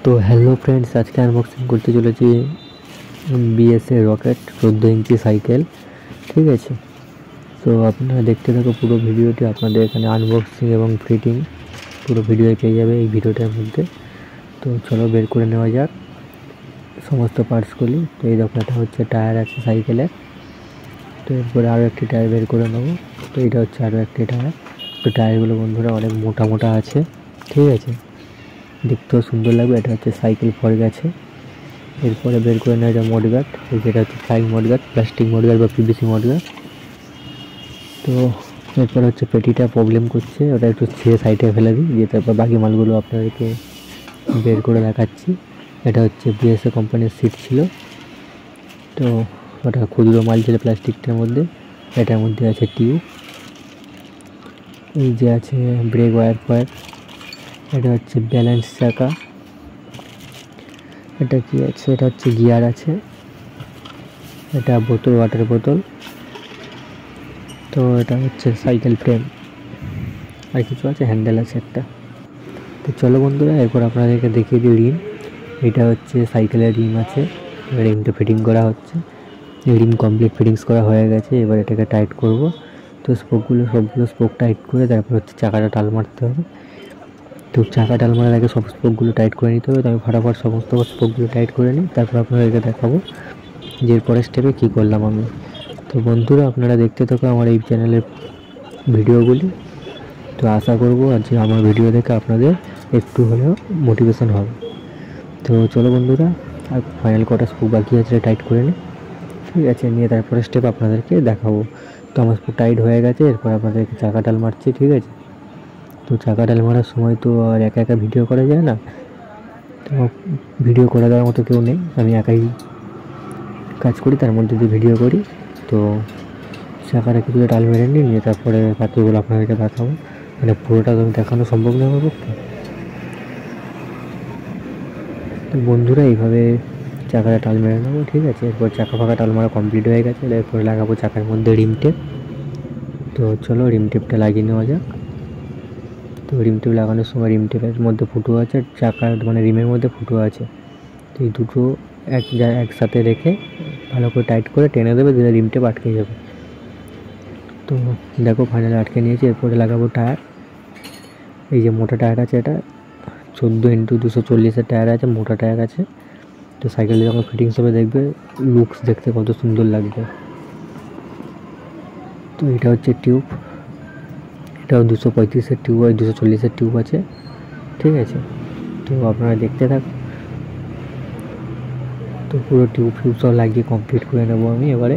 তো hello friends, আজকে unboxing করতে চলেছি বিএসএ রকেট 14 ইঞ্চি সাইকেল। ঠিক আছে, তো আপনারা দেখতে থাকো পুরো ভিডিওটি। আপনাদের এখানে আনবক্সিং এবং ফিটিং পুরো ভিডিও পেয়ে যাবে এই ভিডিওটার মধ্যে। তো চলো বের করে নেওয়া যাক সমস্ত পার্টসগুলি। তো এই দেখো, এটা হচ্ছে টায়ার আছে সাইকেলের। তো এরপরে আরও একটি টায়ার বের করে নেবো। তো এটা হচ্ছে আরও একটি টায়ার। তো টায়ারগুলো বন্ধুরা অনেক মোটা মোটা আছে, ঠিক আছে, দেখতেও সুন্দর লাগবে। এটা হচ্ছে সাইকেল ফর গেছে। এরপরে বের করে নেওয়া যায় মডগার্ড। যেটা হচ্ছে ফ্লাইং মডগার্ড, প্লাস্টিক মডগার্ড বা পিভিসি মডগার্ড। তো এরপরে হচ্ছে পেটিটা প্রবলেম করছে, ওটা একটু ছেড়ে সাইডে ফেলে দিই, দিয়ে তারপর বাকি মালগুলো আপনাদেরকে বের করে দেখাচ্ছি। এটা হচ্ছে বিএসএ কোম্পানির সিট ছিল। তো ওটা খুচরো মাল ছিল প্লাস্টিকটার মধ্যে। এটার মধ্যে আছে টিউব, এই যে আছে ব্রেক ওয়্যার। এটা হচ্ছে ব্যালেন্স চাকা। এটা কি আছে, এটা হচ্ছে গিয়ার আছে। এটা বোতল, ওয়াটার বোতল। তো এটা হচ্ছে সাইকেল ফ্রেম, আর কিছু আছে, হ্যান্ডেল আছে একটা। তো চলো বন্ধুরা, এরপর আপনাদেরকে দেখিয়ে দিই রিম। এটা হচ্ছে সাইকেলের রিম আছে, রিমটা ফিটিং করা হচ্ছে। রিম কমপ্লিট ফিটিংস করা হয়ে গেছে। এবার এটাকে টাইট করব। তো সবগুলো স্পোক টাইট করে তারপর হচ্ছে চাকাটা টাল মারতে হবে। তো চাকা টাল মারার আগে সব স্পোকগুলো টাইট করে নিতে হবে। তো আমি ফটাফট সমস্ত স্পোকগুলো টাইট করে নিই, তারপর আপনাদেরকে দেখাবো যে এরপরের স্টেপে কী করলাম আমি। তো বন্ধুরা, আপনারা দেখতে থাকো আমার এই চ্যানেলের ভিডিওগুলি। তো আশা করবো যে আমার ভিডিও দেখে আপনাদের একটু হলেও মোটিভেশন হবে। তো চলো বন্ধুরা, আর ফাইনাল কটা স্পোক বাকি আছে টাইট করে নিই, ঠিক আছে, নিয়ে তারপরে স্টেপ আপনাদেরকে দেখাবো। তো আমার স্পোক টাইট হয়ে গেছে। এরপর আপনাদেরকে চাকা টাল মারছি, ঠিক আছে। তো চাকা টাল মারার সময় তো আর একা একা ভিডিও করা যায় না, তো ভিডিও করে দেওয়ার মতো কেউ নেই, আমি একাই কাজ করি, তার মধ্যে দিয়ে ভিডিও করি। তো চাকাটা কিছুটা টাল মেরে নিয়ে তারপরে বাকিগুলো আপনাদেরকে দেখাবো। মানে পুরোটা তো দেখানো সম্ভব না আমার পক্ষে। তো বন্ধুরা, এইভাবে চাকাটা টাল মেরে নেবো, ঠিক আছে। এরপর চাকা ফাঁকা টাল মারা কমপ্লিট হয়ে গেছে। এরপরে লাগাবো চাকার মধ্যে রিম টেপ। তো চলো রিম টেপটা লাগিয়ে নেওয়া যাক। তো রিম টেপ লাগানোর সময় রিম টেপের মধ্যে ফুটো আছে, চাকার মানে রিমের মধ্যে ফুটো আছে। তো এই দুটো একসাথে রেখে ভালো করে টাইট করে টেনে দেবে, দিলে রিম টেপ আটকে যাবে। তো দেখো ফাইনালি আটকে নিয়েছি। এরপরে লাগাবো টায়ার। এই যে মোটা টায়ার আছে, এটা 14x240 টায়ার আছে, মোটা টায়ার আছে। তো সাইকেলে যখন ফিটিংস হবে দেখবে লুকস দেখতে কত সুন্দর লাগবে। তো এটা হচ্ছে টিউব, এটাও 235 টিউব আর 240 টিউব আছে, ঠিক আছে। তো আপনারা দেখতে থাকুন। তো পুরো টিউব সব লাগিয়ে কমপ্লিট করে নেবো আমি এবারে।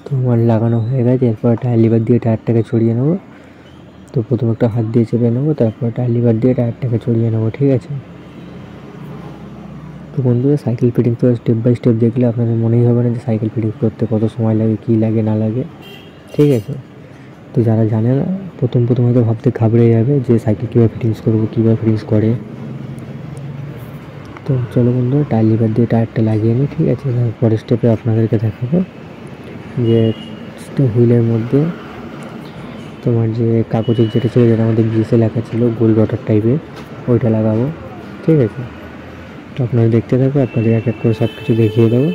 তো আমার লাগানো হয়ে গেছে। এরপর টায়ার লিভার দিয়ে টায়ারটাকে ছড়িয়ে নেবো। তো প্রথমে একটা হাত দিয়ে চেপে নেবো, তারপর টায়ার লিভার দিয়ে টায়ারটাকে ছড়িয়ে নেবো, ঠিক আছে। তো বন্ধুরা, সাইকেল ফিটিংস করে স্টেপ বাই স্টেপ দেখলে আপনাদের মনেই হবে না যে সাইকেল ফিটিংস করতে কত সময় লাগে, কী লাগে না লাগে, ঠিক আছে। তো যারা জানে না, প্রথম হয়তো ভাবতে ঘাবড়ে যাবে যে সাইকেল কীভাবে ফিটিংস করবো, কীভাবে ফিটিংস করে। তো চলো বন্ধুরা, টায়ার লিভার দিয়ে টায়ারটা লাগিয়ে নিই, ঠিক আছে। পরের স্টেপে আপনাদেরকে দেখাবো যে হুইলের মধ্যে তোমার যে কাগজের যেটা ছিল, যেটা আমাদের বিএসএ লেখা ছিল গোল রটার টাইপের, ওইটা লাগাবো, ঠিক আছে। তো আপনারা দেখতে থাকবে, আপনাদের এক এক করে সব কিছু দেখিয়ে দেবো।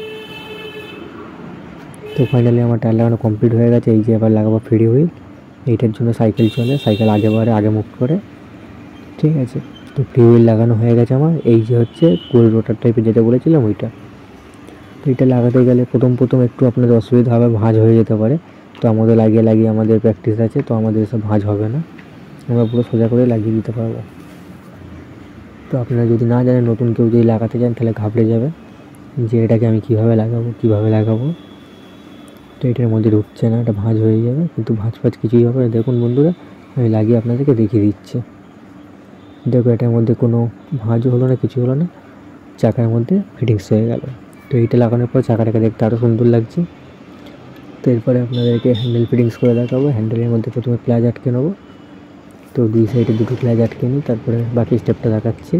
তো ফাইনালি আমার টায়ার লাগানো কমপ্লিট হয়ে গেছে। এই যে আবার লাগাবো ফ্রি হুইল, এইটার জন্য সাইকেল চলে, সাইকেল আগে মুভ করে, ঠিক আছে। তো ফ্রি হুইল লাগানো হয়ে গেছে আমার। এই যে হচ্ছে গোল রোটার টাইপের যেটা বলেছিলাম ওইটা। তো এটা লাগাতে গেলে প্রথম একটু আপনাদের অসুবিধা হবে, ভাঁজ হয়ে যেতে পারে। তো আমাদের লাগিয়ে আমাদের প্র্যাকটিস আছে, তো আমাদের এসব ভাঁজ হবে না, আমরা পুরো সোজা করে লাগিয়ে দিতে পারবো। তো আপনারা যদি না জানেন, নতুন কেউ যদি লাগাতে চান তাহলে ঘাবড়ে যাবে যে এটাকে আমি কীভাবে লাগাবো। তো এটার মধ্যে ঢুকছে না, এটা ভাঁজ হয়ে যাবে, কিন্তু ভাঁজ কিছুই হবে না। দেখুন বন্ধুরা, আমি লাগিয়ে আপনাদেরকে দেখিয়ে দিচ্ছি। দেখো, এটার মধ্যে কোনো ভাঁজও হলো না, কিছু হলো না, চাকার মধ্যে ফিটিংস হয়ে গেল। তো এইটা লাগানোর পর চাকাটাকে দেখতে আরও সুন্দর লাগছে। তো এরপরে আপনাদেরকে হ্যান্ডেল ফিটিংস করে দেখাবো। হ্যান্ডেলের মধ্যে প্রথমে ক্লাচ আটকে নেবো। তো দুই সাইডে দুটো ক্লাচ আটকে নিই, তারপরে বাকি স্টেপটা দেখাচ্ছি।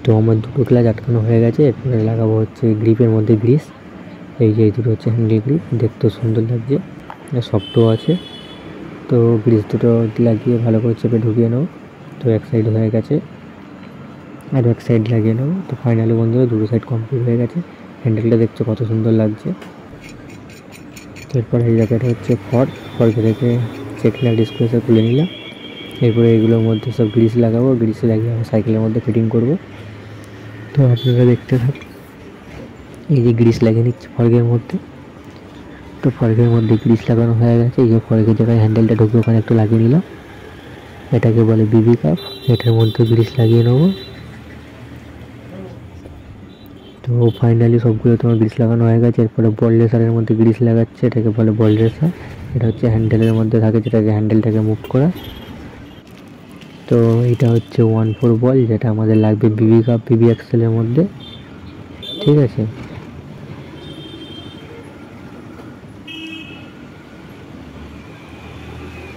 তো আমার দুটো ক্লাচ আটকানো হয়ে গেছে। এরপরে লাগাবো হচ্ছে গ্রিপের মধ্যে গ্রিস। এই যে এই দুটো হচ্ছে হ্যান্ডেল গ্রিপ, দেখতেও সুন্দর লাগছে, সফটও আছে। তো গ্রিস দুটো লাগিয়ে ভালো করে চেপে ঢুকিয়ে নাও। তো এক সাইড হয়ে গেছে, আর এক সাইড লাগিয়ে নাও। তো ফাইনালি বন্ধুরা দুটো সাইড কমপ্লিট হয়ে গেছে। হ্যান্ডেলটা দেখছো কত সুন্দর লাগছে। এরপর এই জায়গাটা হচ্ছে ফর্ক থেকে চেকনা ডিসপ্লেসে খুলে নিলাম। এরপরে এগুলোর মধ্যে সব গ্রিস লাগাবো, গ্রিস লাগিয়ে আমি সাইকেলের মধ্যে ফিটিং করব। তো আপনারা দেখতে থাকুন। এই যে গ্রিস লাগিয়ে নিচ্ছে ফর্কের মধ্যে। তো ফর্কের মধ্যে গ্রিস লাগানো হয়ে গেছে। এই যে ফর্কের জায়গায় হ্যান্ডেলটা ঢুকে ওখানে একটু লাগিয়ে নিলাম। এটাকে বলে বিবি কাপ। এটার মধ্যে গ্রিস লাগিয়ে নেবো। তো ফাইনালি সবগুলো তোমার গ্রিস লাগানো হয়ে গেছে। এরপরে বল রেসারের মধ্যে গ্রিস লাগাচ্ছে, এটাকে বলে বল রেসার। এটা হচ্ছে হ্যান্ডেলের মধ্যে থাকে, যেটাকে হ্যান্ডেলটাকে মুভ করা। তো এটা হচ্ছে 1/4 বল, যেটা আমাদের লাগবে বিবি কাপ বিবি এক্সেলের মধ্যে। ঠিক আছে,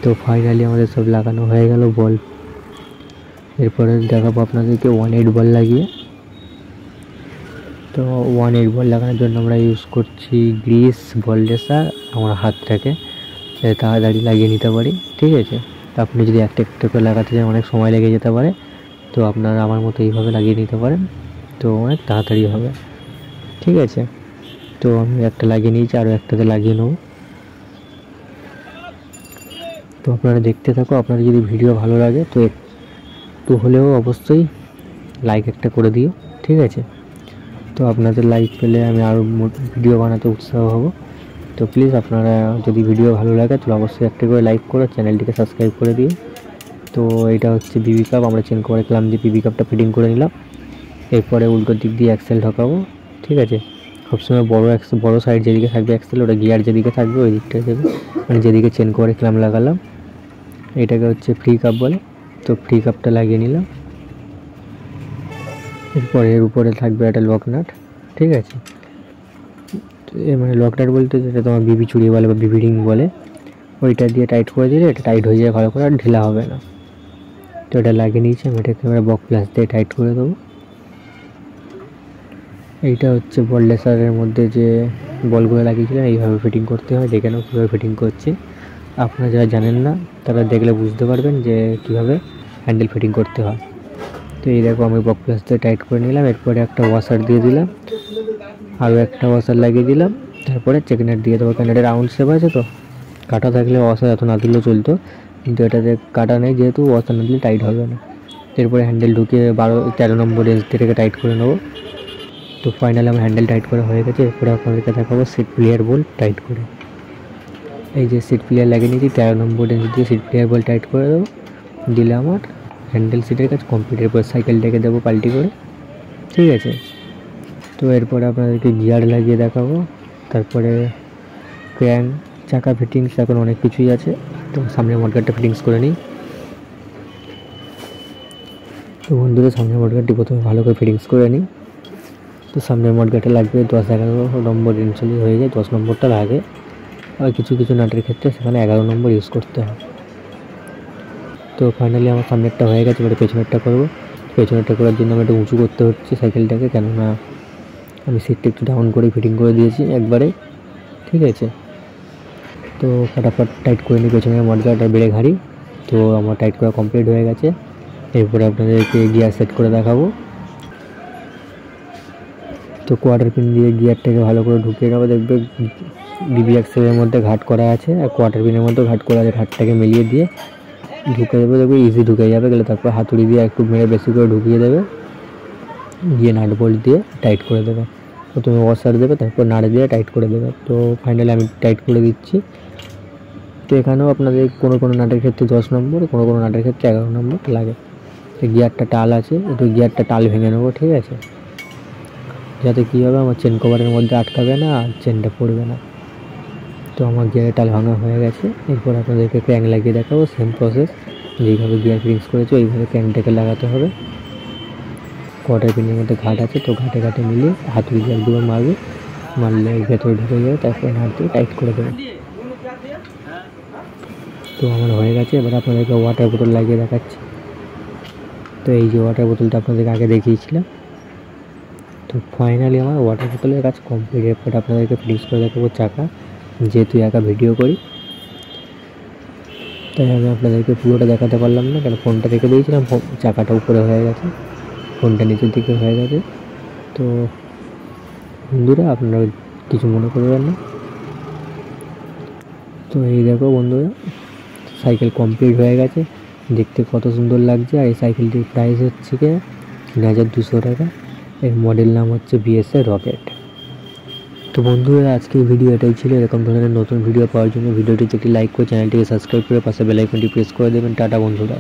তো ফাইনালি আমাদের সব লাগানো হয়ে গেল বল। এরপরে দেখাবো আপনাদেরকে 1/8 বল লাগিয়ে। তো 1/8 বল লাগানোর জন্য আমরা ইউজ করছি গ্রিস, বল রেসার, আমার হাতটাকে তাড়াতাড়ি লাগিয়ে নিতে পারি। ঠিক আছে, তো আপনি যদি একটা একটা করে লাগাতে চান অনেক সময় লেগে যেতে পারে। তো আপনারা আমার মতো এইভাবে লাগিয়ে নিতে পারেন, তো অনেক তাড়াতাড়ি হবে। ঠিক আছে, তো আমি একটা লাগিয়ে নিয়েছি, আরও একটাতে লাগিয়ে নেব। তো আপনারা দেখতে থাকো। আপনারা যদি ভিডিও ভালো লাগে তো একটু হলেও অবশ্যই লাইক একটা করে দিও। ঠিক আছে, তো আপনাদের লাইক পেলে আমি আরও ভিডিও বানাতে উৎসাহ হব। তো প্লিজ আপনারা যদি ভিডিও ভালো লাগে তাহলে অবশ্যই একটা করে লাইক করে চ্যানেলটিকে সাবস্ক্রাইব করে দিও। তো এটা হচ্ছে বিবি কাপ, আমরা চেন করে রাখলাম যে বিবি কাপটা ফিটিং করে নিলাম। এরপরে উল্টো দিক দিয়ে অ্যাক্সেল ঢোকাবো। ঠিক আছে, সবসময় বড় সাইড যেদিকে থাকবে অ্যাক্সেল, ওটা গিয়ার যেদিকে থাকবে ওই দিকটা দেবে, মানে যেদিকে চেন করে ক্লাম লাগালাম। এটাকে হচ্ছে ফ্রি কাপ বলে। তো ফ্রি কাপটা লাগিয়ে নিলাম। এরপরে এর উপরে থাকবে একটা লক নাট। ঠিক আছে, মানে লক নাট বলতে যেটা তোমার বিবি চুড়ি বলে বা বিবি রিং বলে, ওইটা দিয়ে টাইট করে দিলে এটা টাইট হয়ে যায় ভালো করে, আর ঢিলা হবে না। তো এটা লাগিয়ে নিয়েছি আমি। এটাকে আমরা বক প্লাস দিয়ে টাইট করে দেবো। এইটা হচ্ছে বল রেসারের মধ্যে যে বলগুলো লাগিয়েছিলেন, এইভাবে ফিটিং করতে হয়। দেখে নাও কীভাবে ফিটিং করছি। আপনারা যারা জানেন না তারা দেখলে বুঝতে পারবেন যে কীভাবে হ্যান্ডেল ফিটিং করতে হয়। তো এই দেখো আমি বক প্লাস দিয়ে টাইট করে নিলাম। এরপরে একটা ওয়াশার দিয়ে দিলাম, আরও একটা ওয়াশার লাগিয়ে দিলাম। তারপরে চেকনেট দিয়ে দেবো, কারণ এটা রাউন্ড শেপ আছে। তো কাটা থাকলে ওয়াশার এত না দিলেও চলতো, কিন্তু এটাতে কাটা নেই যেহেতু ওয়াশার না দিলে টাইট হবে না। এরপরে হ্যান্ডেল ঢুকিয়ে 13 নম্বর রেঞ্জ থেকে টাইট করে নেবো। তো ফাইনালি আমার হ্যান্ডেল টাইট করা হয়ে গেছে। এরপরে আপনাদেরকে দেখাবো সিট প্লেয়ার বল টাইট করে। এই যে সিট প্লেয়ার লাগিয়ে নিয়েছি, 13 নম্বর রেঞ্জ দিয়ে সিট প্লেয়ার বল টাইট করে দেবো। দিলে আমার হ্যান্ডেল সিটের কাজ কমপ্লিট। এরপর সাইকেলটাকে দেবো পাল্টি করে। ঠিক আছে, তো এরপরে আপনাদেরকে গিয়ার লাগিয়ে দেখাবো। তারপরে ক্র্যাঙ্ক, চাকা ফিটিংস, এখন অনেক কিছুই আছে। তো সামনের মডগার্ডটা ফিটিংস করে নিই। তো বন্ধুরা সামনের মডগার্ডটি প্রথমে ভালো করে ফিটিংস করে নিই। তো সামনের মডগার্ডটা লাগবে 10-11 নম্বর রেঞ্জ হয়ে যায়, 10 নম্বরটা লাগে। আর কিছু কিছু নাটের ক্ষেত্রে সেখানে 11 নম্বর ইউজ করতে হয়। তো ফাইনালি আমার সামনেরটা হয়ে গেছে, এবারে পেছনেরটা করবো। পেছনেরটা করার জন্য আমি একটু উঁচু করতে হচ্ছে সাইকেলটাকে, কেননা আমি সিটটা একটু ডাউন করে ফিটিং করে দিয়েছি একবারে। ঠিক আছে, তো ফটাফট টাইট করে নিই পেছনের মডগার্ড আর ব্রেক হাঁড়ি। তো আমার টাইট করা কমপ্লিট হয়ে গেছে। এরপরে আপনাদেরকে গিয়ার সেট করে দেখাবো। তো কোয়ার্টার পিন দিয়ে গিয়ারটাকে ভালো করে ঢুকিয়ে নেবো। দেখবে বিবি এক্সেলের মধ্যে ঘাট করা আছে আর কোয়ার্টার পিনের মধ্যেও ঘাট করা আছে। ঘাটটাকে মিলিয়ে দিয়ে ঢুকে দেবে, দেখবে ইজি ঢুকে যাবে। গেলে তারপর হাতুড়ি দিয়ে একটু মেরে বেশি করে ঢুকিয়ে দেবে, দিয়ে নাট বোল্ট দিয়ে টাইট করে দেবে। প্রথমে ওয়াশার দেবে, তারপর নাড়ে দিয়ে টাইট করে দেবে। তো ফাইনালি আমি টাইট করে দিচ্ছি। তো এখানেও আপনাদের কোনো কোনো নাটের ক্ষেত্রে 10 নম্বর, কোনো কোনো নাটের ক্ষেত্রে 11 নম্বর লাগে। তো গিয়ারটা টাল আছে, একটু গিয়ারটা টাল ভেঙে নেবো। ঠিক আছে, যাতে কী হবে আমার চেন কভারের মধ্যে আটকাবে না আর চেনটা পড়বে না। তো আমার গিয়ারের টাল ভাঙা হয়ে গেছে। এরপর আপনাদেরকে ক্র্যাঙ্ক লাগিয়ে দেখাবো। সেম প্রসেস, যেইভাবে গিয়ার ফিক্স করেছে ওইভাবে ক্র্যাঙ্কটাকে লাগাতে হবে। কোয়ার্টার পিনের মধ্যে ঘাট আছে, তো ঘাটে ঘাটে মিলিয়ে হাতুড়ি দিয়ে 1-2 বার মারবে, মারলে ভেতরে ঢুকে যাবে। তারপরে নাট দিয়ে টাইট করে দেবে। তো আমার হয়ে গেছে। এবার আপনাদেরকে ওয়াটার বোতল লাগিয়ে দেখাচ্ছি। তো এই যে ওয়াটার বোতলটা আপনাদেরকে আগে দেখিয়েছিলাম। তো ফাইনালি আমার ওয়াটার বোতলের কাজ কমপ্লিট। এরপর আপনাদেরকে ফিক্স করে দেখাবো চাকা, যেহেতু একা ভিডিও করি। তাই আমি আপনাদেরকে পুরোটা দেখাতে পারলাম না, কারণ ফোনটা রেখে দিয়েছিলাম, চাকাটা উপরে হয়ে গেছে, ফোনটা নিচের দিকে হয়ে গেছে। তো বন্ধুরা আপনারা কিছু মনে করবেন না। তো এই দেখো বন্ধুরা, সাইকেল কমপ্লিট হয়ে গেছে, দেখতে কত সুন্দর লাগছে। আর এই সাইকেলটির প্রাইস হচ্ছে গিয়ে ৩,২০০ টাকা। এর মডেল নাম হচ্ছে BSA রকেট। তো বন্ধুরা আজকের ভিডিও এটাই ছিল। এরকম ধরনের নতুন ভিডিও পাওয়ার জন্য ভিডিওটিতে একটি লাইক করে চ্যানেলটিকে সাবস্ক্রাইব করে পাশে বেল আইকনটি প্রেস করে দেবেন। টাটা বন্ধুরা।